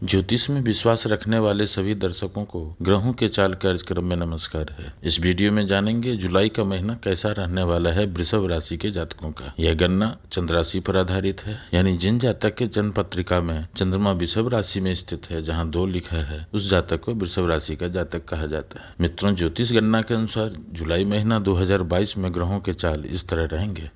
ज्योतिष में विश्वास रखने वाले सभी दर्शकों को ग्रहों के चाल कार्यक्रम में नमस्कार है। इस वीडियो में जानेंगे जुलाई का महीना कैसा रहने वाला है वृषभ राशि के जातकों का। यह गणना चंद्र राशि पर आधारित है, यानी जिन जातक के जन्म पत्रिका में चंद्रमा वृषभ राशि में स्थित है, जहाँ 2 लिखा है, उस जातक को वृषभ राशि का जातक कहा जाता है। मित्रों, ज्योतिष गणना के अनुसार जुलाई महीना 2022 में ग्रहों के चाल इस तरह रहेंगे।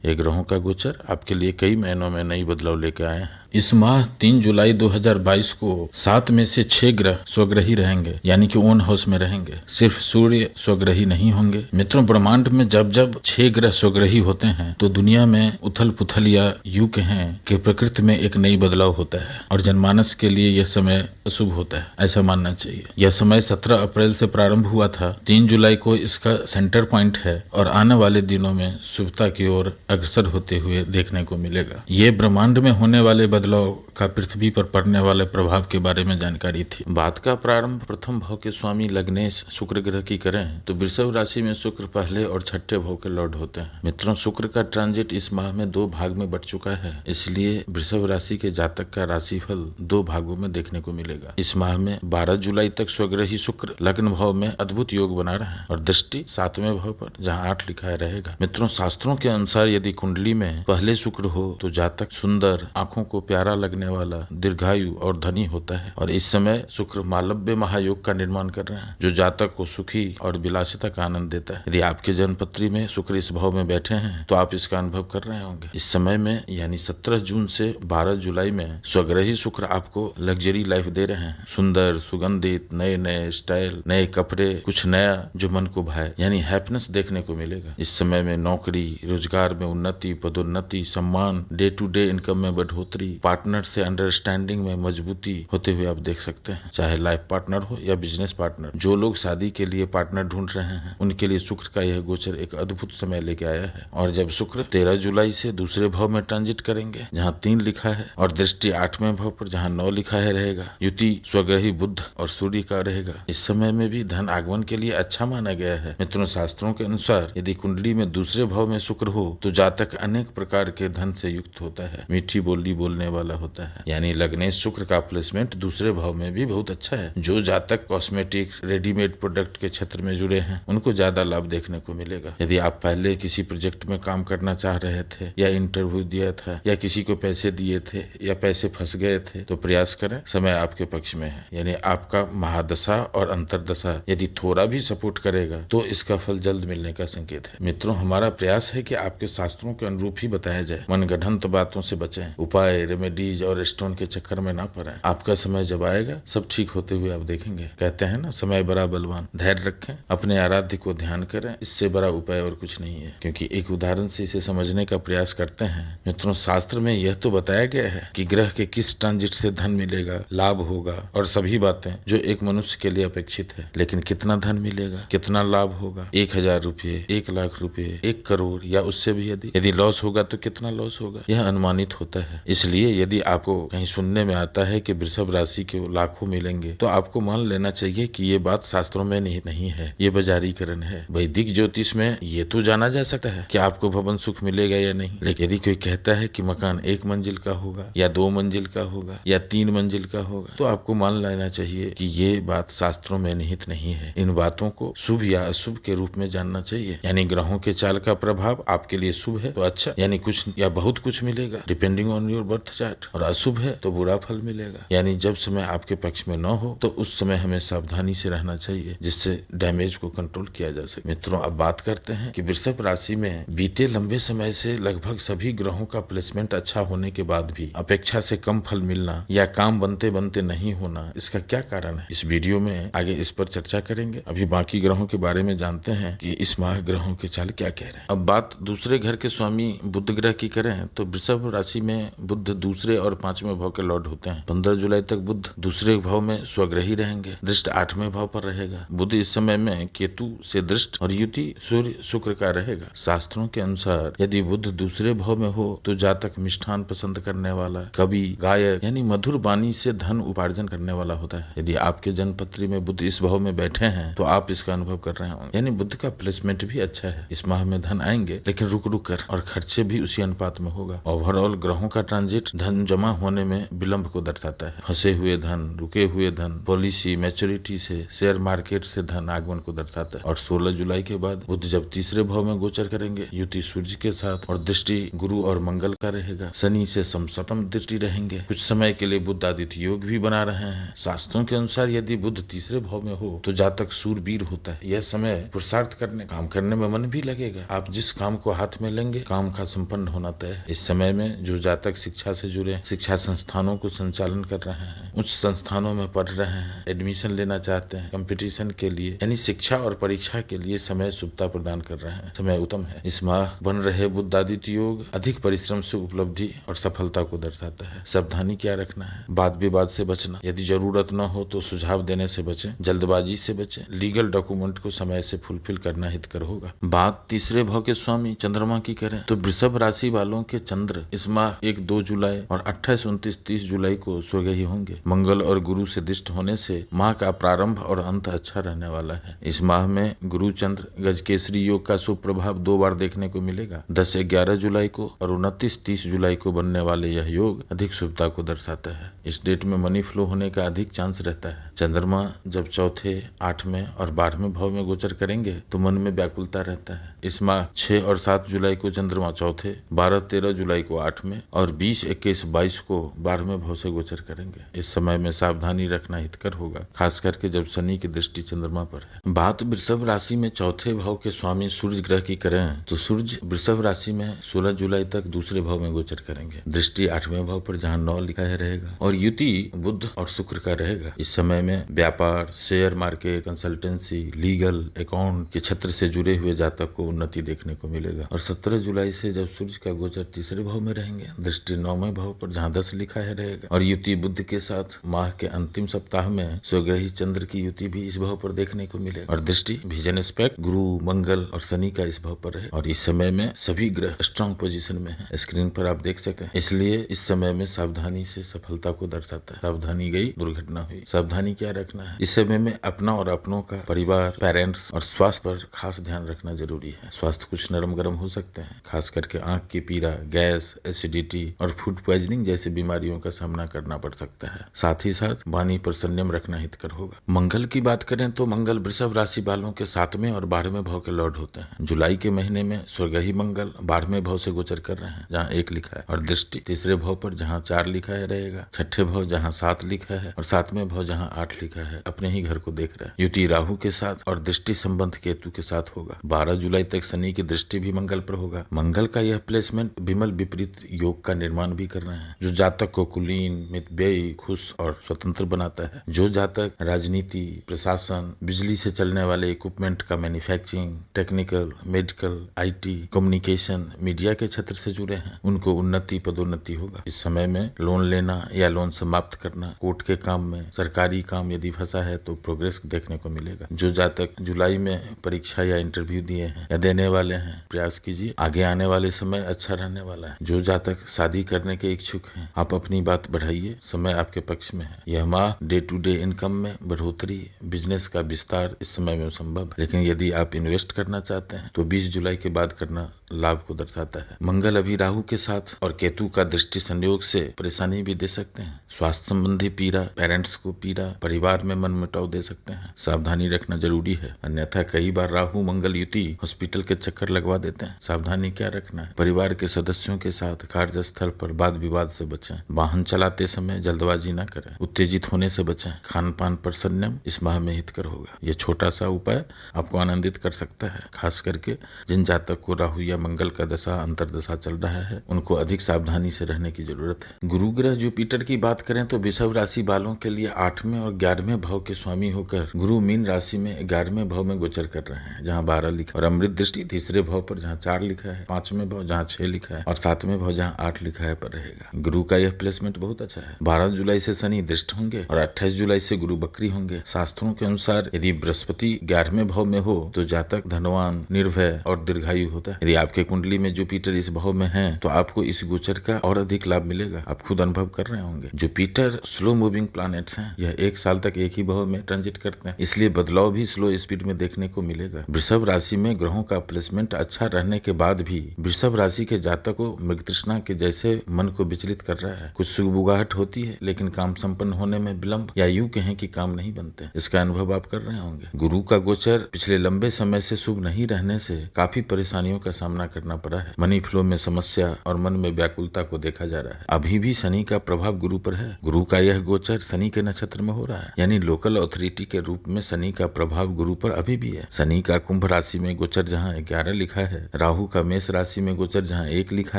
ये ग्रहों का गोचर आपके लिए कई महीनों में नई बदलाव लेकर आए हैं। इस माह 3 जुलाई 2022 को 7 में से 6 ग्रह स्वग्रही रहेंगे, यानी कि ओन हाउस में रहेंगे। सिर्फ सूर्य स्वग्रही नहीं होंगे। मित्रों, ब्रह्मांड में जब जब 6 ग्रह स्वग्रही होते हैं तो दुनिया में उथल पुथल या यूं कहें कि प्रकृति में एक नई बदलाव होता है और जनमानस के लिए यह समय अशुभ होता है, ऐसा मानना चाहिए। यह समय 17 अप्रैल से प्रारंभ हुआ था। 3 जुलाई को इसका सेंटर पॉइंट है और आने वाले दिनों में शुभता की ओर अग्रसर होते हुए देखने को मिलेगा। ये ब्रह्मांड में होने वाले बदलाव का पृथ्वी पर पड़ने वाले प्रभाव के बारे में जानकारी थी। बात का प्रारंभ प्रथम भाव के स्वामी लग्नेश शुक्र ग्रह की करें तो वृषभ राशि में शुक्र पहले और छठे भाव के लॉर्ड होते हैं। मित्रों, शुक्र का ट्रांजिट इस माह में 2 भाग में बट चुका है, इसलिए वृषभ राशि के जातक का राशिफल 2 भागों में देखने को मिलेगा। इस माह में 12 जुलाई तक स्वग्रही शुक्र लग्न भाव में अद्भुत योग बना रहे हैं और दृष्टि 7वें भाव पर, जहाँ 8 लिखा है, रहेगा। मित्रों, शास्त्रों के अनुसार यदि कुंडली में पहले शुक्र हो तो जातक सुंदर, आंखों को प्यारा लगने वाला, दीर्घायु और धनी होता है। और इस समय शुक्र मालव्य महायोग का निर्माण कर रहे हैं, जो जातक को सुखी और विलासिता का आनंद देता है। यदि आपके जन्मपत्री में शुक्र इस भाव में बैठे हैं तो आप इसका अनुभव कर रहे होंगे। इस समय में यानी 17 जून से 12 जुलाई में स्वग्रही शुक्र आपको लग्जरी लाइफ दे रहे हैं। सुंदर, सुगंधित, नए नए स्टाइल, नए कपड़े, कुछ नया जो मन को भाए, यानी हैप्पीनेस देखने को मिलेगा। इस समय में नौकरी, रोजगार में उन्नति, पदोन्नति, सम्मान, डे टू डे इनकम में बढ़ोतरी, पार्टनर से अंडरस्टैंडिंग में मजबूती होते हुए आप देख सकते हैं। चाहे लाइफ पार्टनर हो या बिजनेस पार्टनर, जो लोग शादी के लिए पार्टनर ढूंढ रहे हैं उनके लिए शुक्र का यह गोचर एक अद्भुत समय लेके आया है। और जब शुक्र 13 जुलाई से दूसरे भाव में ट्रांजिट करेंगे, जहाँ 3 लिखा है, और दृष्टि 8वें भाव पर, जहाँ 9 लिखा है, रहेगा। युति स्वग्रही बुध और सूर्य का रहेगा। इस समय में भी धन आगमन के लिए अच्छा माना गया है। मित्रों, शास्त्रों के अनुसार यदि कुंडली में दूसरे भाव में शुक्र हो तो जातक अनेक प्रकार के धन से युक्त होता है, मीठी बोली बोलने वाला होता है। यानी लग्नेश शुक्र का प्लेसमेंट दूसरे भाव में भी बहुत अच्छा है। जो जातक कॉस्मेटिक्स, रेडीमेड प्रोडक्ट के क्षेत्र में जुड़े हैं उनको ज्यादा लाभ देखने को मिलेगा। यदि आप पहले किसी प्रोजेक्ट में काम करना चाह रहे थे या इंटरव्यू दिया था या किसी को पैसे दिए थे या पैसे फंस गए थे तो प्रयास करें, समय आपके पक्ष में है। यानी आपका महादशा और अंतरदशा यदि थोड़ा भी सपोर्ट करेगा तो इसका फल जल्द मिलने का संकेत है। मित्रों, हमारा प्रयास है कि आपके शास्त्रों के अनुरूप ही बताया जाए। मनगढ़ंत बातों से बचें, उपाय, रेमेडीज और स्टोन के चक्कर में ना पड़े। आपका समय जब आएगा सब ठीक होते हुए आप देखेंगे। कहते हैं ना, समय बड़ा बलवान। धैर्य रखें, अपने आराध्य को ध्यान करें, इससे बड़ा उपाय और कुछ नहीं है। क्योंकि एक उदाहरण से इसे समझने का प्रयास करते हैं। मित्रों, शास्त्र में यह तो बताया गया है कि ग्रह के किस ट्रांजिट से धन मिलेगा, लाभ होगा और सभी बातें जो एक मनुष्य के लिए अपेक्षित है। लेकिन कितना धन मिलेगा, कितना लाभ होगा, 1000 रुपये, 1 लाख रुपये, 1 करोड़ या उससे भी यदि लॉस होगा तो कितना लॉस होगा, यह अनुमानित होता है। इसलिए यदि आपको कहीं सुनने में आता है कि वृषभ राशि के लाखों मिलेंगे तो आपको मान लेना चाहिए कि ये बात शास्त्रों में नहीं है, ये बाजारीकरण है। वैदिक ज्योतिष में ये तो जाना जा सकता है कि आपको भवन सुख मिलेगा या नहीं, लेकिन यदि कोई कहता है कि मकान 1 मंजिल का होगा या 2 मंजिल का होगा या 3 मंजिल का होगा तो आपको मान लेना चाहिए कि ये बात शास्त्रों में निहित नहीं है। इन बातों को शुभ या अशुभ के रूप में जानना चाहिए। यानी ग्रहों के चाल का प्रभाव आपके लिए शुभ है तो अच्छा, यानी कुछ या बहुत कुछ मिलेगा depending on your birth chart, और अशुभ है तो बुरा फल मिलेगा। यानी जब समय आपके पक्ष में न हो तो उस समय हमें सावधानी से रहना चाहिए, जिससे डैमेज को कंट्रोल किया जा सके। मित्रों, अब बात करते हैं कि वृषभ राशि में बीते लंबे समय से लगभग सभी ग्रहों का प्लेसमेंट अच्छा होने के बाद भी अपेक्षा से कम फल मिलना या काम बनते बनते नहीं होना, इसका क्या कारण है। इस वीडियो में आगे इस पर चर्चा करेंगे। अभी बाकी ग्रहों के बारे में जानते हैं कि इस माह ग्रहों के चाल क्या कह रहे हैं। अब बात दूसरे घर के स्वामी बुध ग्रह की करें तो वृषभ राशि में बुध दूसरे और 5वें भाव के लॉर्ड होते हैं। 15 जुलाई तक बुध दूसरे भाव में स्वग्रही रहेंगे। दृष्ट 8वें भाव पर रहेगा। बुध इस समय में केतु से दृष्ट और युति सूर्य शुक्र का रहेगा। शास्त्रों के अनुसार यदि बुध दूसरे भाव में हो तो जातक मिष्ठान पसंद करने वाला, कवि, गायक, यानी मधुर वाणी से धन उपार्जन करने वाला होता है। यदि आपके जन्मपत्री में बुध इस भाव में बैठे हैं तो आप इसका अनुभव कर रहे होंगे। यानी बुध का प्लेसमेंट भी अच्छा है। इस माह में धन आएंगे लेकिन रुक रुक कर, और खर्चे भी उसी अनुपात में होगा। ओवरऑल ग्रहों का ट्रांजिट धन जमा होने में विलंब को दर्शाता है। फंसे हुए धन, रुके हुए धन, पॉलिसी मैच्योरिटी से, शेयर मार्केट से धन आगमन को दर्शाता है। और 16 जुलाई के बाद बुध जब तीसरे भाव में गोचर करेंगे, युति सूर्य के साथ और दृष्टि गुरु और मंगल का रहेगा। शनि से समसप्तम दृष्टि रहेंगे। कुछ समय के लिए बुध आदित्य योग भी बना रहे हैं। शास्त्रों के अनुसार यदि बुध तीसरे भाव में हो तो जातक सूरवीर होता है। यह समय पुरुषार्थ करने, काम करने में मन भी लगेगा। आप जिस काम को हाथ में लेंगे, काम का संपन्न होना तय है। इस समय में जो जातक शिक्षा से जुड़े, शिक्षा संस्थानों को संचालन कर रहे हैं, उच्च संस्थानों में पढ़ रहे हैं, एडमिशन लेना चाहते हैं, कंपटीशन के लिए यानी शिक्षा और परीक्षा के लिए समय शुभता प्रदान कर रहे हैं। समय उत्तम है। इस माह बन रहे बुध आदित्य योग अधिक परिश्रम से उपलब्धि और सफलता को दर्शाता है। सावधानी क्या रखना है? वाद विवाद से बचना। यदि जरूरत न हो तो सुझाव देने से बचें, जल्दबाजी से बचें। लीगल डॉक्यूमेंट को समय से फुलफिल करना हितकर होगा। बात तीसरे भाव के स्वामी चंद्रमा की करें तो वृषभ राशि वालों के चंद्र इस माह 1-2 जुलाई और 28, 29, 30 जुलाई को स्वगही होंगे। मंगल और गुरु से दिष्ट होने से माह का प्रारंभ और अंत अच्छा रहने वाला है। इस माह में गुरु चंद्र गजकेसरी योग का शुभ प्रभाव 2 बार देखने को मिलेगा। 10-11 जुलाई को और 29-30 जुलाई को बनने वाले यह योग अधिक शुभता को दर्शाता है। इस डेट में मनी फ्लो होने का अधिक चांस रहता है। चंद्रमा जब चौथे, 8वें और 12वें भाव में गोचर करेंगे तो मन में व्याकुलता रहता है। इस माह 6 और 7 जुलाई को चंद्रमा चौथे, 12-13 जुलाई को 8वें और 20, 21, 22 को 12वें भाव से गोचर करेंगे। इस समय में सावधानी रखना हितकर होगा, खास करके जब शनि की दृष्टि चंद्रमा पर है। बात वृषभ राशि में चौथे भाव के स्वामी सूर्य ग्रह की करें तो सूर्य वृषभ राशि में 16 जुलाई तक दूसरे भाव में गोचर करेंगे। दृष्टि 8वें भाव पर जहाँ 9 लिखा है रहेगा और युति बुध और शुक्र का रहेगा। इस समय में व्यापार, share market, consultancy, legal, account के क्षेत्र से जुड़े हुए जातक को उन्नति देखने को मिलेगा। और 17 जुलाई से जब सूर्य का गोचर तीसरे भाव में रहेंगे, दृष्टि 9वें भाव पर जहाँ 10 लिखा है रहेगा और युति बुध के साथ माह के अंतिम सप्ताह में स्वग्रही चंद्र की युति भी इस भाव पर देखने को मिलेगा। और दृष्टि विजन एस्पेक्ट गुरु, मंगल और शनि का इस भाव पर है। और इस समय में सभी ग्रह स्ट्रॉन्ग पोजीशन में है, स्क्रीन पर आप देख सकते हैं। इसलिए इस समय में सावधानी से सफलता को दर्शाता है। सावधानी गई, दुर्घटना हुई। सावधानी क्या रखना है? इस समय में अपना और अपनों का, परिवार, पेरेंट्स और स्वास्थ्य पर खास ध्यान रखना जरूरी है। स्वास्थ्य कुछ नरम गरम हो सकते हैं, खास करके आंख की पीड़ा, गैस, एसिडिटी और फूड पॉइजनिंग जैसी बीमारियों का सामना करना पड़ सकता है। साथ ही साथ वाणी पर संयम रखना हितकर होगा। मंगल की बात करें तो मंगल वृषभ राशि वालों के 7वें और 12वें भाव के लॉर्ड होते हैं। जुलाई के महीने में स्वग्रही मंगल 12वें भाव से गोचर कर रहे हैं जहाँ 1 लिखा है और दृष्टि तीसरे भाव पर जहाँ 4 लिखा है रहेगा, छठे भाव जहाँ 7 लिखा है और 7वें भाव जहाँ 8 लिखा है अपने ही घर को देख रहा है। युति राहु के साथ और दृष्टि संबंध केतु के साथ होगा। 12 जुलाई तक शनि की दृष्टि भी मंगल पर होगा। मंगल का यह प्लेसमेंट विमल विपरीत योग का निर्माण भी कर रहे हैं जो जातक को कुलीन, मितव्ययी, खुश और स्वतंत्र बनाता है। जो जातक राजनीति, प्रशासन, बिजली से चलने वाले इक्विपमेंट का manufacturing, technical, medical, IT, communication, media के क्षेत्र से जुड़े हैं उनको उन्नति, पदोन्नति होगा। इस समय में लोन लेना या लोन समाप्त करना, कोर्ट के काम में, सरकारी काम यदि फंसा है तो प्रोग्रेस देखने को मिलेगा। जो जातक जुलाई में परीक्षा या इंटरव्यू दिए हैं या देने वाले हैं, प्रयास कीजिए, आगे आने वाले समय अच्छा रहने वाला है। जो जातक शादी करने के इच्छुक हैं, आप अपनी बात बढ़ाइए, समय आपके पक्ष में है। यह माह डे टू डे इनकम में बढ़ोतरी, बिजनेस का विस्तार इस समय में संभव है। लेकिन यदि आप इन्वेस्ट करना चाहते हैं तो 20 जुलाई के बाद करना लाभ को दर्शाता है। मंगल अभी राहु के साथ और केतु का दृष्टि संयोग से परेशानी भी दे सकते हैं। स्वास्थ्य संबंधी पीड़ा, पेरेंट्स को पीड़ा, परिवार में मनमुटाव दे सकते हैं। सावधानी रखना जरूरी है, अन्यथा कई बार राहु मंगल युति हॉस्पिटल के चक्कर लगवा देते हैं। सावधानी क्या रखना है? परिवार के सदस्यों के साथ कार्यस्थल पर वाद विवाद से बचें। वाहन चलाते समय जल्दबाजी न करें। उत्तेजित होने से बचें। खान पान पर संयम इस माह में हितकर होगा। ये छोटा सा उपाय आपको आनंदित कर सकता है। खास करके जिन जातक को राहु या मंगल का दशा, अंतरदशा चल रहा है उनको अधिक सावधानी से रहने की जरूरत है। गुरु ग्रह जुपिटर की बात करें तो वृषभ राशि वालों के लिए 8वें और 11वें भाव के स्वामी होकर गुरु मीन राशि में 11वें भाव में गोचर कर रहे हैं जहाँ 12 लिखा और अमृत दृष्टि तीसरे भाव पर जहाँ 4 लिखा है, 5वें भाव जहाँ 6 लिखा है और 7वें भाव जहाँ 8 लिखा है पर रहेगा। गुरु का यह प्लेसमेंट बहुत अच्छा है। 12 जुलाई से शनि दृष्ट होंगे और 28 जुलाई से गुरु बकरी होंगे। शास्त्रों के अनुसार यदि बृहस्पति 11वें भाव में हो तो जातक धनवान, निर्भय और दीर्घायु होता है। यदि आपके कुंडली में जुपिटर इस भाव में है तो आपको इस गोचर का और अधिक लाभ मिलेगा। आप खुद अनुभव कर रहे होंगे। जुपिटर स्लो मूविंग प्लैनेट्स हैं। यह 1 साल तक एक ही भाव में ट्रांजिट करते हैं, इसलिए बदलाव भी स्लो स्पीड में देखने को मिलेगा। वृषभ राशि में ग्रहों का प्लेसमेंट अच्छा रहने के बाद भी वृषभ राशि के जातक को मृग तृष्णा के जैसे मन को विचलित कर रहा है। कुछ सुगबुगाहट होती है, लेकिन काम संपन्न होने में विलंब या यूं कहें कि काम नहीं बनते। इसका अनुभव आप कर रहे होंगे। गुरु का गोचर पिछले लंबे समय से शुभ नहीं रहने से काफी परेशानियों का सामना करना पड़ा है। मनी फ्लो में समस्या और मन में व्याकुलता को देखा जा रहा है। अभी भी शनि का प्रभाव गुरु पर है। गुरु का यह गोचर शनि के नक्षत्र में हो रहा है, यानी लोकल अथॉरिटी के रूप में शनि का प्रभाव गुरु पर अभी भी है। शनि का कुंभ राशि में गोचर जहाँ 11 लिखा है, राहु का मेष राशि में गोचर जहाँ 1 लिखा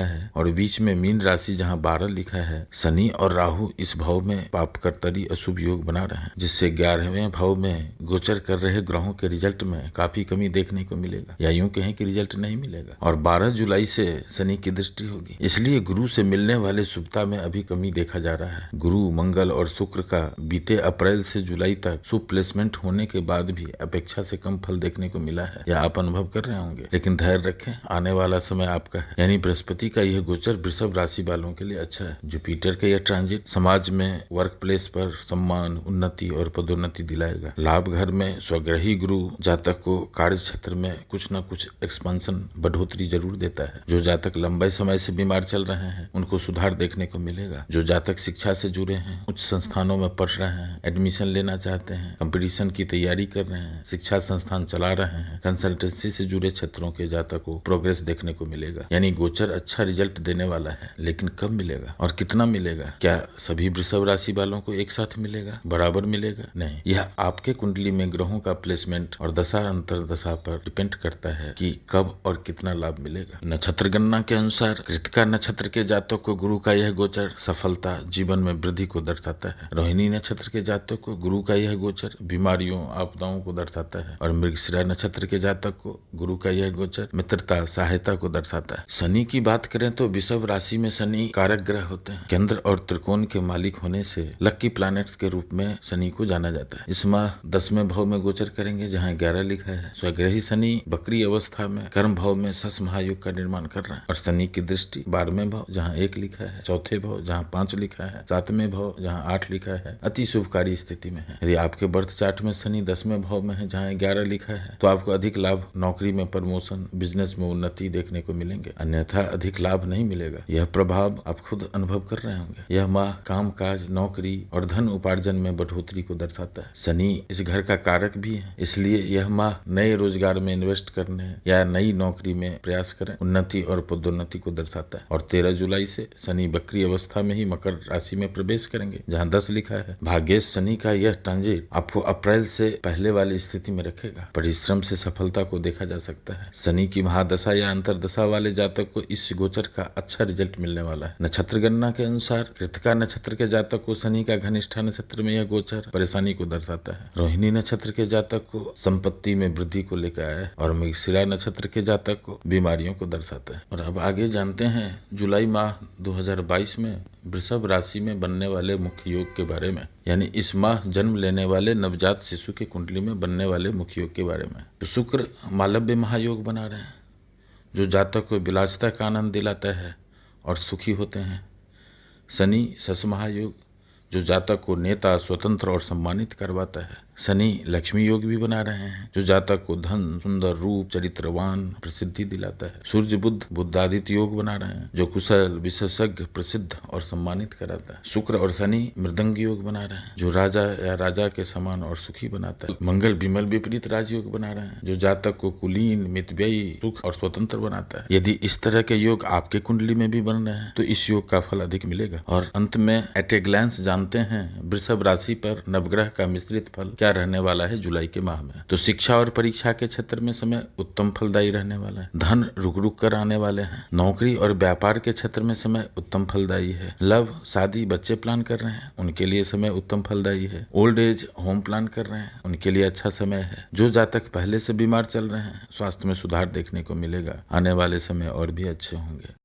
है और बीच में मीन राशि जहाँ 12 लिखा है, शनि और राहु इस भाव में पाप कर्तरी अशुभ योग बना रहे हैं, जिससे 11वें भाव में गोचर कर रहे ग्रहों के रिजल्ट में काफी कमी देखने को मिलेगा, या यूं कहें कि रिजल्ट नहीं मिलेगा। और 12 जुलाई से शनि की दृष्टि होगी, इसलिए गुरु से मिलने वाले शुभता में अभी कमी देखा जा रहा है। गुरु, मंगल और शुक्र का बीते अप्रैल से जुलाई तक शुभ प्लेसमेंट होने के बाद भी अपेक्षा से कम फल देखने को मिला है, या आप अनुभव कर रहे होंगे। लेकिन धैर्य रखें, आने वाला समय आपका है। यानी बृहस्पति का यह गोचर वृषभ राशि वालों के लिए अच्छा है। जुपिटर का यह ट्रांजिट समाज में, वर्क प्लेस पर सम्मान, उन्नति और पदोन्नति दिलाएगा। लाभ घर में स्वग्रही गुरु जातक को कार्य क्षेत्र में कुछ न कुछ एक्सपेंशन, बढ़ोतरी जरूर देता है। जो जातक लंबे समय से बीमार चल रहे हैं उनको सुधार देखने को मिलेगा। जो जातक शिक्षा से जुड़े हैं, उच्च संस्थानों में पढ़ रहे हैं, एडमिशन लेना चाहते हैं, कंपटीशन की तैयारी कर रहे हैं, शिक्षा संस्थान चला रहे हैं, कंसल्टेंसी से जुड़े क्षेत्रों के जातक को प्रोग्रेस देखने को मिलेगा। यानी गोचर अच्छा रिजल्ट देने वाला है, लेकिन कब मिलेगा और कितना मिलेगा? क्या सभी वृषभ राशि वालों को एक साथ मिलेगा, बराबर मिलेगा? नहीं, यह आपके कुंडली में ग्रहों का प्लेसमेंट और दशा अंतर दशा पर डिपेंड करता है कि कब और कितना लाभ मिलेगा। नक्षत्र गणना के अनुसार कृतिका नक्षत्र के जातक को गुरु का यह गोचर सफलता, जीवन में वृद्धि को दर्शाता है। रोहिणी नक्षत्र के जातक को गुरु का यह गोचर बीमारियों, आपदाओं को दर्शाता है। और मृगशिरा नक्षत्र के जातक को गुरु का यह गोचर मित्रता, सहायता को दर्शाता है। शनि की बात करें तो वृषभ राशि में शनि कारक ग्रह होते हैं। केंद्र और त्रिकोण के मालिक होने से लक्की प्लैनेट्स के रूप में शनि को जाना जाता है। इस माह 10वें भाव में गोचर करेंगे जहाँ 11 लिखा है। स्वग्रही शनि बकरी अवस्था में कर्म भाव में सस महायुग का निर्माण कर रहा है। और शनि की दृष्टि 12वें भाव जहाँ 1 लिखा है, चौथे भाव जहाँ 5 लिखा है, 7वें भाव जहाँ 8 लिखा है, अति शुभकारी स्थिति में है। यदि आपके बर्थ चार्ट में शनि 10वें भाव में है जहाँ 11 लिखा है तो आपको अधिक लाभ, नौकरी में प्रमोशन, बिजनेस में उन्नति देखने को मिलेंगे, अन्यथा अधिक लाभ नहीं मिलेगा। यह प्रभाव आप खुद अनुभव कर रहे होंगे। यह माह काम काज, नौकरी और धन उपार्जन में बढ़ोतरी को दर्शाता है। शनि इस घर का कारक भी है, इसलिए यह माह नए रोजगार में इन्वेस्ट करने या नई नौकरी में प्रयास करें, उन्नति और पदोन्नति को दर्शाता है। और 13 जुलाई से शनि बकरी अवस्था में ही मकर राशि में प्रवेश करेंगे जहाँ 10 लिखा है। भाग्येश शनि का यह ट्रांजिट आपको अप्रैल से पहले वाली स्थिति में रखेगा। परिश्रम से सफलता को देखा जा सकता है। शनि की महादशा या अंतरदशा वाले जातक को इस गोचर का अच्छा रिजल्ट मिलने वाला है। नक्षत्र गणना के अनुसार कृतिका नक्षत्र के जातक को शनि का घनिष्ठा नक्षत्र में यह गोचर परेशानी को दर्शाता है। रोहिणी नक्षत्र के जातक को संपत्ति में वृद्धि को लेकर आया है और मृगशिरा नक्षत्र के जातक को बीमारियों को दर्शाता है। और अब आगे जानते हैं जुलाई माह 2022 में वृषभ राशि में बनने वाले मुख्य योग के बारे में, यानी इस माह जन्म लेने वाले नवजात शिशु के कुंडली में बनने वाले मुख्य योग के बारे में। तो शुक्र मालव्य महायोग बना रहे हैं जो जातक को विलासिता का आनंद दिलाता है और सुखी होते हैं। शनि सस महायोग जो जातक को नेता, स्वतंत्र और सम्मानित करवाता है। शनि लक्ष्मी योग भी बना रहे हैं जो जातक को धन, सुंदर रूप, चरित्रवान, प्रसिद्धि दिलाता है। सूर्य बुध बुद्धादित्य योग बना रहे हैं जो कुशल, विशेषज्ञ, प्रसिद्ध और सम्मानित कराता है। शुक्र और शनि मृदंग योग बना रहे हैं जो राजा या राजा के समान और सुखी बनाता है। मंगल विमल विपरीत राजयोग बना रहे हैं जो जातक को कुलीन, मितव्ययी, सुख और स्वतंत्र बनाता है। यदि इस तरह के योग आपके कुंडली में भी बन रहे हैं तो इस योग का फल अधिक मिलेगा। और अंत में एट ए ग्लैंस जानते हैं वृषभ राशि पर नवग्रह का मिश्रित फल क्या रहने वाला है जुलाई के माह में। तो शिक्षा और परीक्षा के क्षेत्र में समय उत्तम फलदायी रहने वाला है। धन रुक रुक कर आने वाले हैं। नौकरी और व्यापार के क्षेत्र में समय उत्तम फलदायी है। लव, शादी, बच्चे प्लान कर रहे हैं उनके लिए समय उत्तम फलदायी है। ओल्ड एज होम प्लान कर रहे हैं उनके लिए अच्छा समय है। जो जातक पहले से बीमार चल रहे हैं स्वास्थ्य में सुधार देखने को मिलेगा। आने वाले समय और भी अच्छे होंगे।